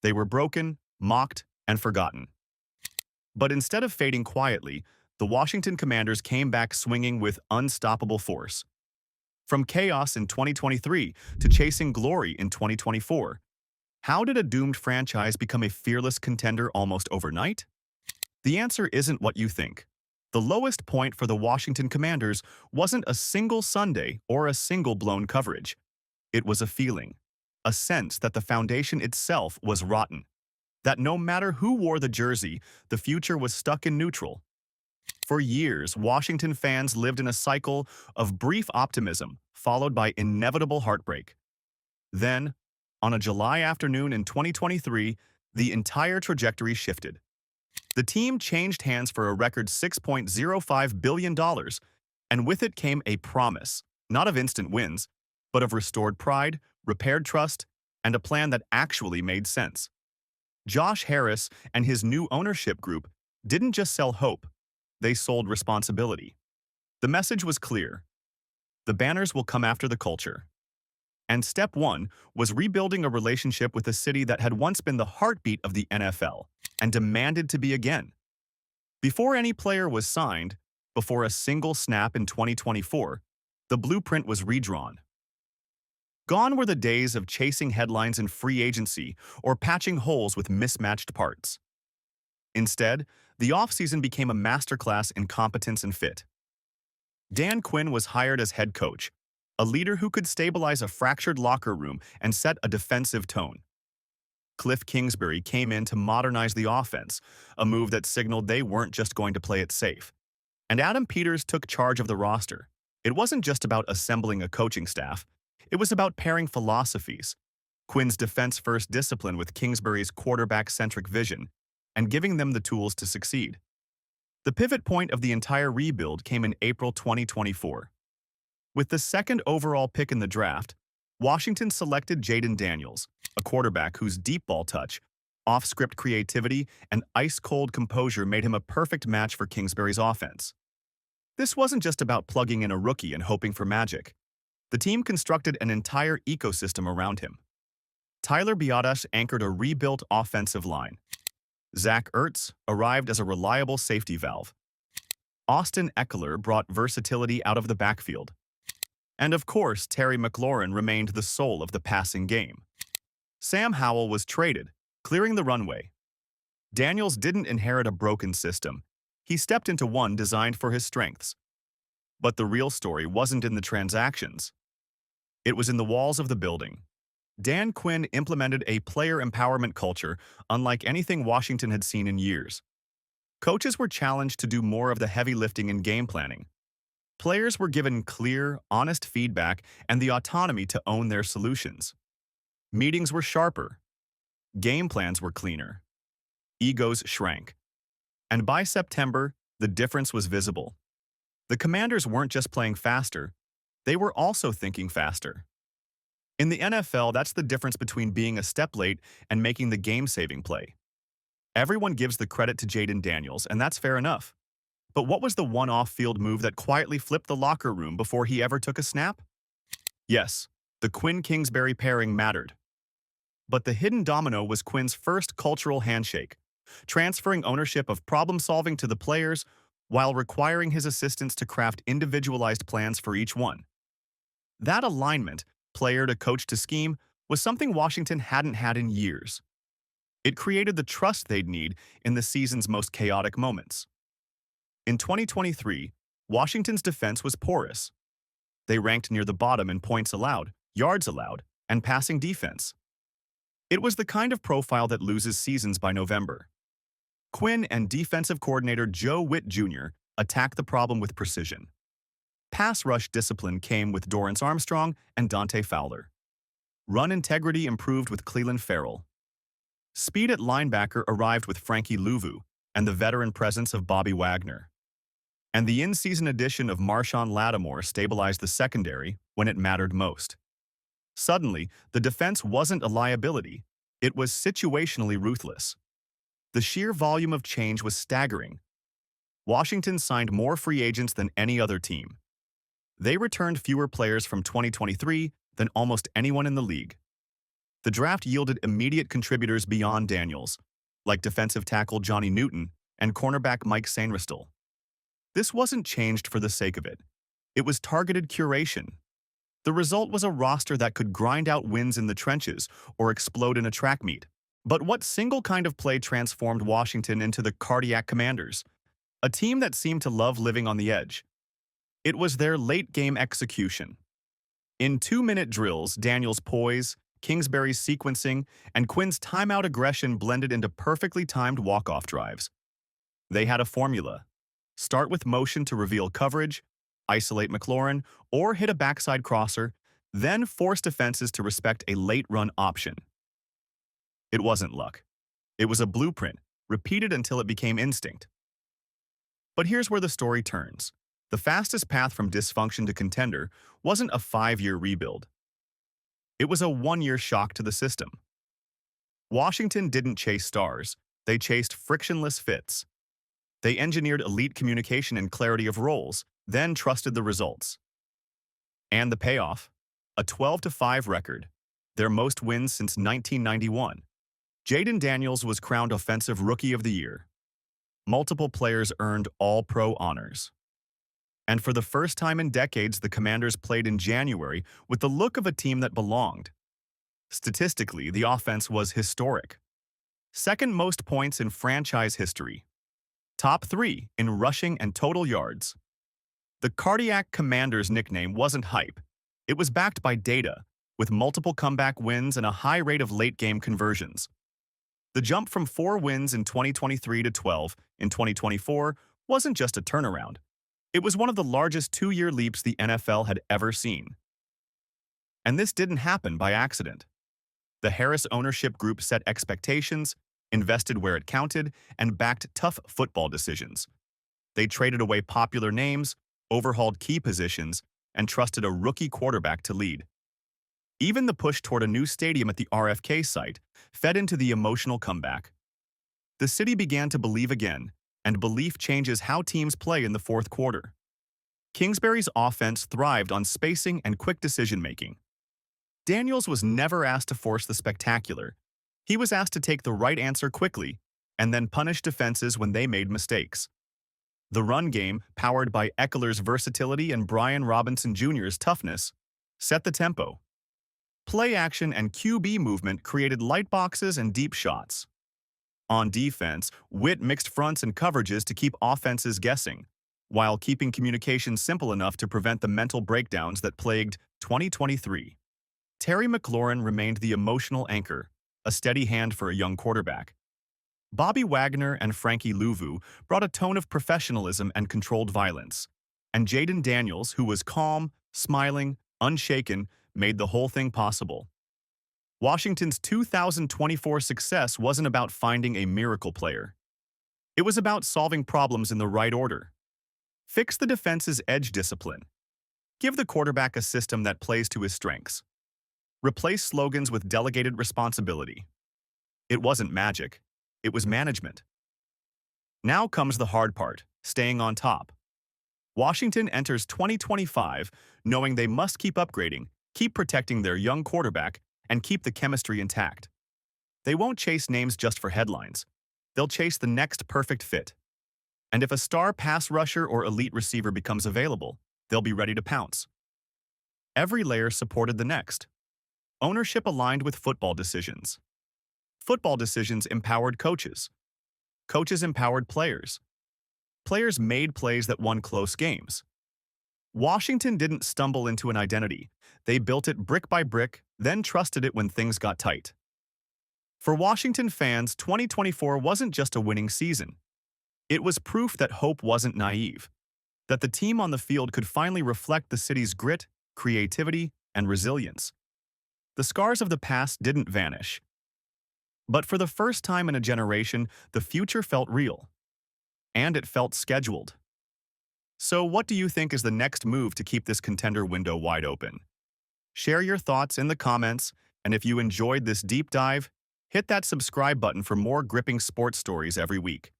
They were broken, mocked, and forgotten. But instead of fading quietly, the Washington Commanders came back swinging with unstoppable force. From chaos in 2023 to chasing glory in 2024, how did a doomed franchise become a fearless contender almost overnight? The answer isn't what you think. The lowest point for the Washington Commanders wasn't a single Sunday or a single blown coverage. It was a feeling, a sense that the foundation itself was rotten, that no matter who wore the jersey, the future was stuck in neutral. For years, Washington fans lived in a cycle of brief optimism, followed by inevitable heartbreak. Then, on a July afternoon in 2023, the entire trajectory shifted. The team changed hands for a record $6.05 billion, and with it came a promise, not of instant wins, but of restored pride, repaired trust, and a plan that actually made sense. Josh Harris and his new ownership group didn't just sell hope, they sold responsibility. The message was clear. The banners will come after the culture. And step one was rebuilding a relationship with a city that had once been the heartbeat of the NFL and demanded to be again. Before any player was signed, before a single snap in 2024, the blueprint was redrawn. Gone were the days of chasing headlines in free agency or patching holes with mismatched parts. Instead, the offseason became a masterclass in competence and fit. Dan Quinn was hired as head coach, a leader who could stabilize a fractured locker room and set a defensive tone. Cliff Kingsbury came in to modernize the offense, a move that signaled they weren't just going to play it safe. And Adam Peters took charge of the roster. It wasn't just about assembling a coaching staff. It was about pairing philosophies, Quinn's defense-first discipline with Kingsbury's quarterback-centric vision, and giving them the tools to succeed. The pivot point of the entire rebuild came in April 2024. With the second overall pick in the draft, Washington selected Jayden Daniels, a quarterback whose deep ball touch, off-script creativity, and ice-cold composure made him a perfect match for Kingsbury's offense. This wasn't just about plugging in a rookie and hoping for magic. The team constructed an entire ecosystem around him. Tyler Biadasz anchored a rebuilt offensive line. Zach Ertz arrived as a reliable safety valve. Austin Eckler brought versatility out of the backfield. And of course, Terry McLaurin remained the soul of the passing game. Sam Howell was traded, clearing the runway. Daniels didn't inherit a broken system. He stepped into one designed for his strengths. But the real story wasn't in the transactions. It was in the walls of the building. Dan Quinn implemented a player empowerment culture unlike anything Washington had seen in years. Coaches were challenged to do more of the heavy lifting in game planning. Players were given clear, honest feedback and the autonomy to own their solutions. Meetings were sharper. Game plans were cleaner. Egos shrank. And by September, the difference was visible. The Commanders weren't just playing faster, they were also thinking faster. In the NFL, that's the difference between being a step late and making the game-saving play. Everyone gives the credit to Jayden Daniels, and that's fair enough. But what was the one off-field move that quietly flipped the locker room before he ever took a snap? Yes, the Quinn-Kingsbury pairing mattered. But the hidden domino was Quinn's first cultural handshake, transferring ownership of problem-solving to the players while requiring his assistants to craft individualized plans for each one. That alignment, player to coach to scheme, was something Washington hadn't had in years. It created the trust they'd need in the season's most chaotic moments. In 2023, Washington's defense was porous. They ranked near the bottom in points allowed, yards allowed, and passing defense. It was the kind of profile that loses seasons by November. Quinn and defensive coordinator Joe Witt Jr. attacked the problem with precision. Pass rush discipline came with Dorrance Armstrong and Dante Fowler. Run integrity improved with Clelin Ferrell. Speed at linebacker arrived with Frankie Louvu and the veteran presence of Bobby Wagner. And the in-season addition of Marshawn Lattimore stabilized the secondary when it mattered most. Suddenly, the defense wasn't a liability. It was situationally ruthless. The sheer volume of change was staggering. Washington signed more free agents than any other team. They returned fewer players from 2023 than almost anyone in the league. The draft yielded immediate contributors beyond Daniels, like defensive tackle Johnny Newton and cornerback Mike Sainristil. This wasn't changed for the sake of it. It was targeted curation. The result was a roster that could grind out wins in the trenches or explode in a track meet. But what single kind of play transformed Washington into the Cardiac Commanders? A team that seemed to love living on the edge. It was their late-game execution. In 2-minute drills, Daniels' poise, Kingsbury's sequencing, and Quinn's timeout aggression blended into perfectly timed walk-off drives. They had a formula. Start with motion to reveal coverage, isolate McLaurin, or hit a backside crosser, then force defenses to respect a late-run option. It wasn't luck. It was a blueprint, repeated until it became instinct. But here's where the story turns. The fastest path from dysfunction to contender wasn't a 5-year rebuild. It was a 1-year shock to the system. Washington didn't chase stars. They chased frictionless fits. They engineered elite communication and clarity of roles, then trusted the results. And the payoff? A 12-5 record, their most wins since 1991. Jayden Daniels was crowned Offensive Rookie of the Year. Multiple players earned All-Pro honors. And for the first time in decades, the Commanders played in January with the look of a team that belonged. Statistically, the offense was historic. Second most points in franchise history. Top 3 in rushing and total yards. The Cardiac Commanders nickname wasn't hype. It was backed by data, with multiple comeback wins and a high rate of late-game conversions. The jump from 4 wins in 2023 to 12 in 2024 wasn't just a turnaround. It was one of the largest 2-year leaps the NFL had ever seen. And this didn't happen by accident. The Harris ownership group set expectations, invested where it counted, and backed tough football decisions. They traded away popular names, overhauled key positions, and trusted a rookie quarterback to lead. Even the push toward a new stadium at the RFK site fed into the emotional comeback. The city began to believe again, and belief changes how teams play in the fourth quarter. Kingsbury's offense thrived on spacing and quick decision-making. Daniels was never asked to force the spectacular. He was asked to take the right answer quickly and then punish defenses when they made mistakes. The run game, powered by Ekeler's versatility and Brian Robinson Jr.'s toughness, set the tempo. Play action and QB movement created light boxes and deep shots. On defense, Witt mixed fronts and coverages to keep offenses guessing, while keeping communication simple enough to prevent the mental breakdowns that plagued 2023. Terry McLaurin remained the emotional anchor, a steady hand for a young quarterback. Bobby Wagner and Frankie Louvu brought a tone of professionalism and controlled violence, and Jayden Daniels, who was calm, smiling, unshaken, made the whole thing possible. Washington's 2024 success wasn't about finding a miracle player. It was about solving problems in the right order. Fix the defense's edge discipline. Give the quarterback a system that plays to his strengths. Replace slogans with delegated responsibility. It wasn't magic. It was management. Now comes the hard part, staying on top. Washington enters 2025 knowing they must keep upgrading, keep protecting their young quarterback, and keep the chemistry intact. They won't chase names just for headlines. They'll chase the next perfect fit. And if a star pass rusher or elite receiver becomes available, they'll be ready to pounce. Every layer supported the next. Ownership aligned with football decisions. Football decisions empowered coaches. Coaches empowered players. Players made plays that won close games. Washington didn't stumble into an identity. They built it brick by brick, then trusted it when things got tight. For Washington fans, 2024 wasn't just a winning season. It was proof that hope wasn't naive, that the team on the field could finally reflect the city's grit, creativity, and resilience. The scars of the past didn't vanish. But for the first time in a generation, the future felt real. And it felt scheduled. So what do you think is the next move to keep this contender window wide open? Share your thoughts in the comments, and if you enjoyed this deep dive, hit that subscribe button for more gripping sports stories every week.